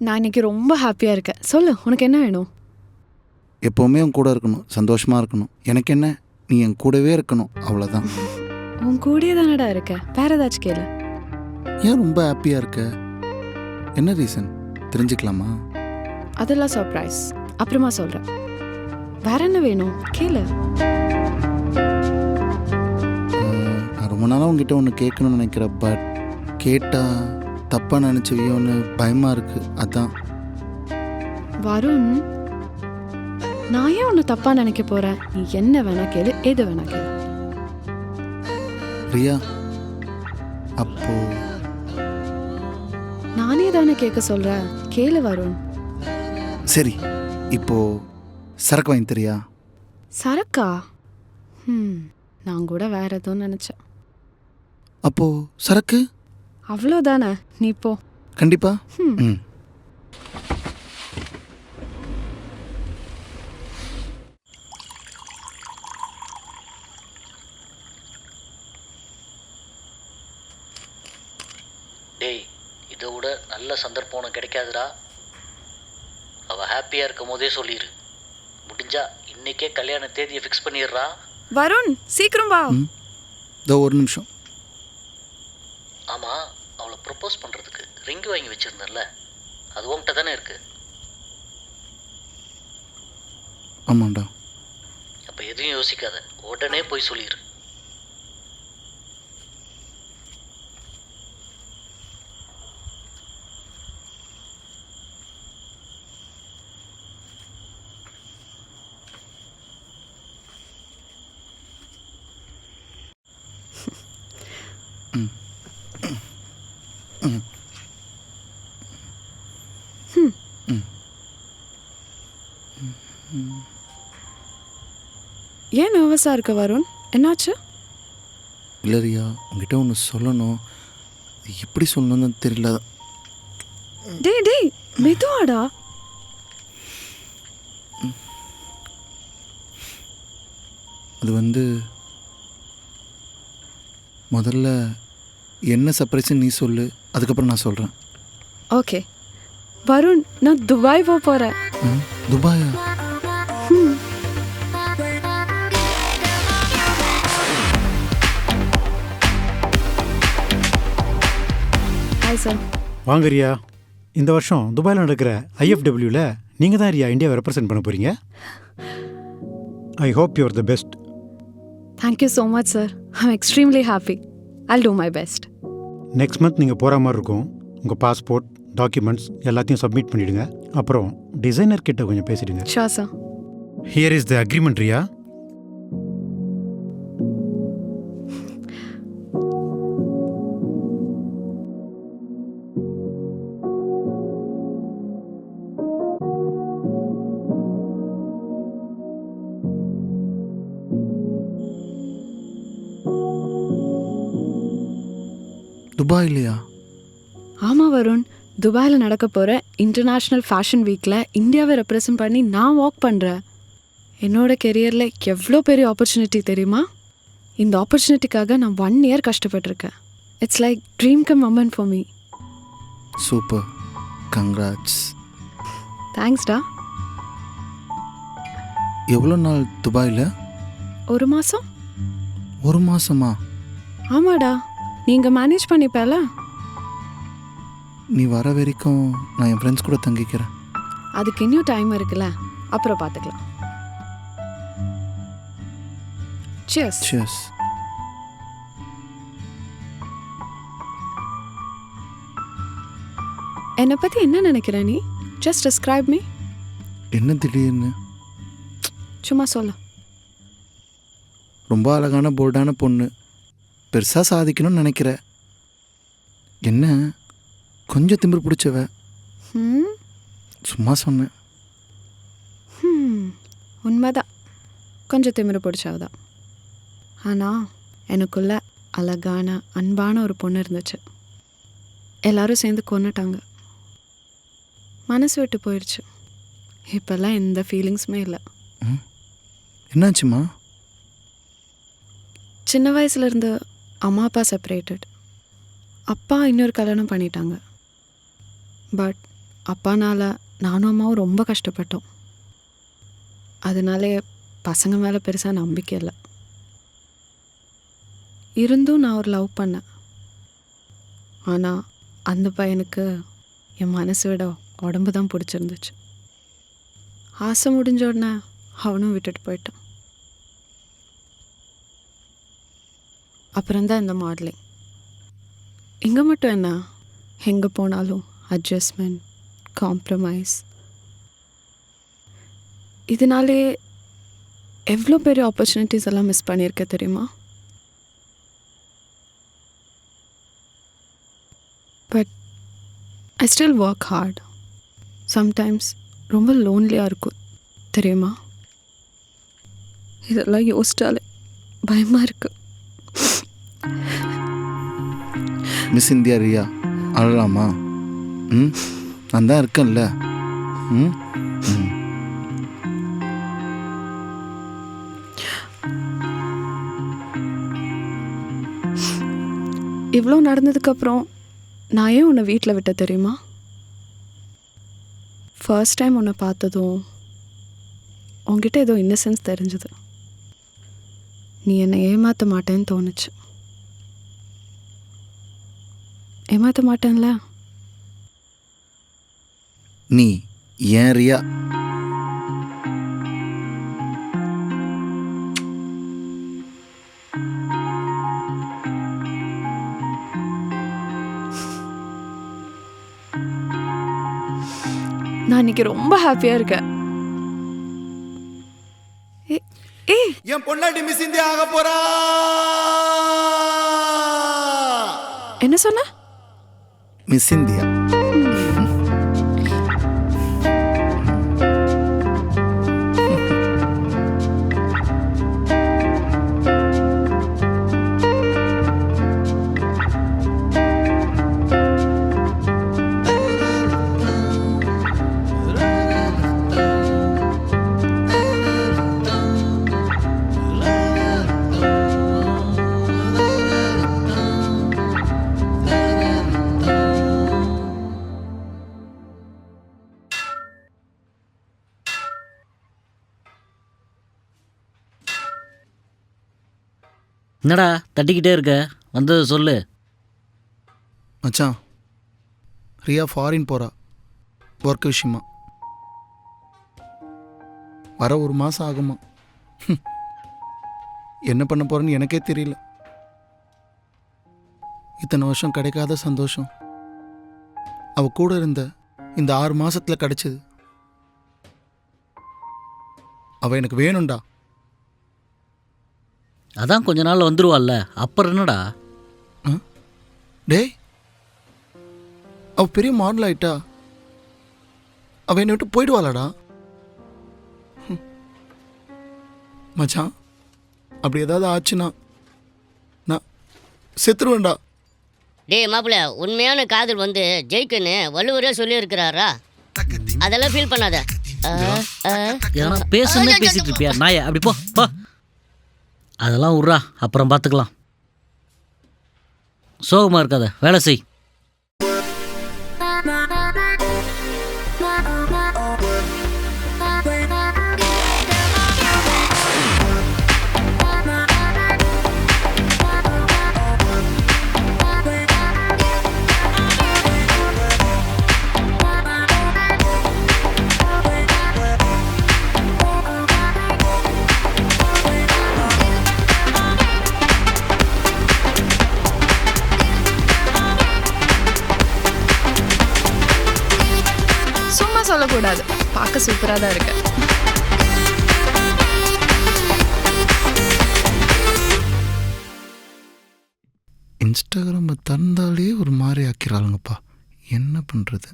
நான் இன்னைக்கு ரொம்ப ஹாப்பியாக இருக்கேன். சொல்லு, உனக்கு என்ன வேணும்? எப்போவுமே உன் கூட இருக்கணும், சந்தோஷமாக இருக்கணும். எனக்கு என்ன, நீ என் கூடவே இருக்கணும், அவ்வளோதான். உன் கூடயே தானடா இருக்க, வேற ஏதாச்சும் கேளு. ஏன் ரொம்ப ஹாப்பியாக இருக்க? என்ன ரீசன் தெரிஞ்சுக்கலாமா? அதெல்லாம் சர்ப்ரைஸ், அப்புறமா சொல்கிறேன். வேற என்ன வேணும் கேளு. நான் ரொம்ப நாளாக உங்ககிட்ட ஒன்று கேட்கணும்னு நினைக்கிறேன். பட் கேட்டால் தப்பாக நினச்சிவியோன்னு பயமாக இருக்குது, அதான். வருண், நான் ஏன் உன்னை தப்பாக நினைக்க போகிறேன்? நீ என்ன வேணா கேளு, எது வேணா கேளு. ரியா, அப்போ நானே தானே கேட்க சொல்கிறேன், கேளு வருண். சரி, இப்போ சரக்கு வாங்கி தரியா? சரக்கா? நான் கூட வேற எதுவும் நினச்சேன். அப்போ சரக்கு அவ்வளோதானே, நீ போ. கண்டிப்பா. ம். டேய், இதை விட நல்ல சந்தர்ப்பம் உனக்கு கிடைக்காதுடா. அவள் ஹாப்பியாக இருக்கும் போதே சொல்லிடு. முடிஞ்சா இன்னைக்கே கல்யாண தேதியை ஃபிக்ஸ் பண்ணிடுறா. வருண், சீக்கிரம் வா. இதோ ஒரு நிமிஷம். ஆமாம், அவளை ப்ரப்போஸ் பண்ணுறதுக்கு ரிங் வாங்கி வச்சுருந்தேன்ல, அது உன்கிட்ட தானே இருக்கு. ஆமாண்டா. அப்போ எதுவும் யோசிக்காத, உடனே போய் சொல்லிடு. ஏன் நர்வஸாக இருக்க வருண்? என்னாச்சு? இல்லை ரியா, உங்ககிட்ட ஒன்று சொல்லணும். எப்படி சொல்லணும்னு தெரியல. டேய் டேய், மெதுவாடா. அது வந்து முதல்ல என்ன சர்ப்ரைஸ்ன்னு நீ சொல்லு, அதுக்கப்புறம் நான் சொல்கிறேன். ஓகே வருண், நான் துபாய் போக போகிறேன். துபாயா? Hi sir. வாங்க ரியா, இந்த வருஷம் துபாயில் நடக்கிற IFWல நீங்கள் தான் ரியா இந்தியாவை ரெப்ரசென்ட் பண்ண போகிறீங்க. I hope you are the best. Thank you so much sir. I'm extremely happy. Jal do my best. Next month நீங்கள் போகிற மாதிரி இருக்கும். உங்கள் பாஸ்போர்ட், டாக்குமெண்ட்ஸ் எல்லாத்தையும் சப்மிட் பண்ணிவிடுங்க. அப்புறம் டிசைனர் கிட்ட கொஞ்சம் பேசிடுங்க. Sure sir. Here is the agreement Riya. Dubai இல்லையா? ஆமாம் வருண், துபாயில் நடக்க போகிற இன்டர்நேஷ்னல் ஃபேஷன் வீக்கில் இந்தியாவை ரெப்ரசன்ட் பண்ணி நான் வாக் பண்ணுறேன். என்னோட கெரியரில் எவ்வளோ பெரிய ஆப்பர்ச்சுனிட்டி தெரியுமா? இந்த ஆப்பர்ச்சுனிட்டிக்காக நான் 1 year கஷ்டப்பட்டிருக்கேன். It's like dream come moment for me. Super, congrats. தேங்க்ஸ்டா. எவ்வளோ நாள் துபாயில்? 1 மாதம். 1 மாதமா? ஆமாடா, நீங்கள் மேனேஜ் பண்ணிப்பேல. நீ வர வரைக்கும் நான் என் ஃப்ரெண்ட்ஸ் கூட தங்கிக்கிறேன். அதுக்கு இன்னும் டைம் இருக்குல்ல, அப்புறம் பார்த்துக்கலாம். Cheers. Cheers. என்னை பற்றி என்ன நினைக்கிற நீ? Just describe me. என்ன திடீர்னு? சும்மா சொல்ல. ரொம்ப அழகான போல்டான பொண்ணு, பெருசாக சாதிக்கணும்னு நினைக்கிற. என்ன கொஞ்சம் திமிரு பிடிச்சவ? சும்மா சொன்னேன். உண்மைதான், கொஞ்சம் திமிரு பிடிச்சவதான். ஆனால் எனக்குள்ள அழகான அன்பான ஒரு பொண்ணு இருந்துச்சு. எல்லாரும் சேர்ந்து கொன்னுட்டாங்க. மனசு விட்டு போயிடுச்சு. இப்போல்லாம் எந்த ஃபீலிங்ஸுமே இல்லை. என்னாச்சுமா? சின்ன வயசுலேருந்து அம்மா அப்பா செப்பரேட்டட். அப்பா இன்னொரு கல்யாணம் பண்ணிட்டாங்க. பட் அப்பானால நானும் அம்மாவும் ரொம்ப கஷ்டப்பட்டோம். அதனாலே பசங்க மேலே பெருசாக நம்பிக்கை இல்லை. இருந்தும் நான் ஒரு லவ் பண்ணேன். ஆனால் அந்த பையனுக்கு என் மனசை விட உடம்பு தான் பிடிச்சிருந்துச்சு. ஆசை முடிஞ்ச உடனே அவனும் விட்டுட்டு போயிட்டான். அப்புறம்தான் இந்த மாடலிங். இங்கே மட்டும் என்ன, எங்கே போனாலும் அட்ஜஸ்ட்மெண்ட், காம்ப்ரமைஸ். இதனாலே எவ்வளோ பெரிய ஆப்பர்ச்சுனிட்டிஸ் எல்லாம் மிஸ் பண்ணியிருக்க தெரியுமா? But I still work hard. Sometimes ரொம்ப லோன்லியாக இருக்கும் தெரியுமா? இதெல்லாம் யோசிச்சாலே பயமாக இருக்குது. மிஸ் இந்தியா ரியா அழலாமா? ம், நான் தான் இருக்கேன்ல. ம் ம். இவ்வளோ நடந்ததுக்கப்புறம் நான் ஏன் உன்னை வீட்டில் விட்ட தெரியுமா? ஃபர்ஸ்ட் டைம் உன்னை பார்த்ததும் உன்கிட்ட ஏதோ இன்னசென்ஸ் தெரிஞ்சுது. நீ என்னை ஏமாற்ற மாட்டேன்னு தோணுச்சு. ஏமாற்ற மாட்டேன்ல? நீ ஏன் ரியா? நான் இன்னைக்கு ரொம்ப ஹாப்பியாக இருக்கேன். என் பொண்டாட்டி மிஸ் இந்தியா ஆக போறா. என்ன சொன்ன? Miss India. என்னடா தட்டிக்கிட்டே இருக்க, வந்தது சொல்லு. மச்சான், ரியா ஃபாரின் போகிறா ஒர்க் விஷயமா. வர 1 மாதம் ஆகுமா. என்ன பண்ண போகிறேன்னு எனக்கே தெரியல. இத்தனை வருஷம் கிடைக்காத சந்தோஷம் அவள் கூட இருந்த இந்த 6 மாதத்தில் கிடைச்சது. அவள் எனக்கு வேணும்டா. அதான் கொஞ்ச நாள் வந்துருவாள்ல, அப்புறம் என்னடா? டேய், அவள் பெரிய மாடல் ஆயிட்டா. அவள் என்னை விட்டு போயிடுவாளாடா. மச்சான், அப்படி ஏதாவது ஆச்சுன்னா நான் செத்துருவேன்டா. டேய் மாப்பிள்ள, உண்மையான காதல் வந்து ஜெயிக்குன்னு வள்ளுவரே சொல்லியிருக்கிறாரா? அதெல்லாம் ஃபீல் பண்ணாத. ஏன்னா பேசுனே பேசிட்டு இருப்பியா நாய? அப்படி போ போ. அதெல்லாம் விட்றா, அப்புறம் பார்த்துக்கலாம். சோகமாக இருக்காத, வேலை செய். சும்மா சொல்லக்கூடாது, பார்க்க சூப்பராக தான் இருக்கு. இன்ஸ்டாகிராமை திறந்தாலே ஒரு மாதிரி ஆக்கிறாளுங்கப்பா. என்ன பண்ணுறது?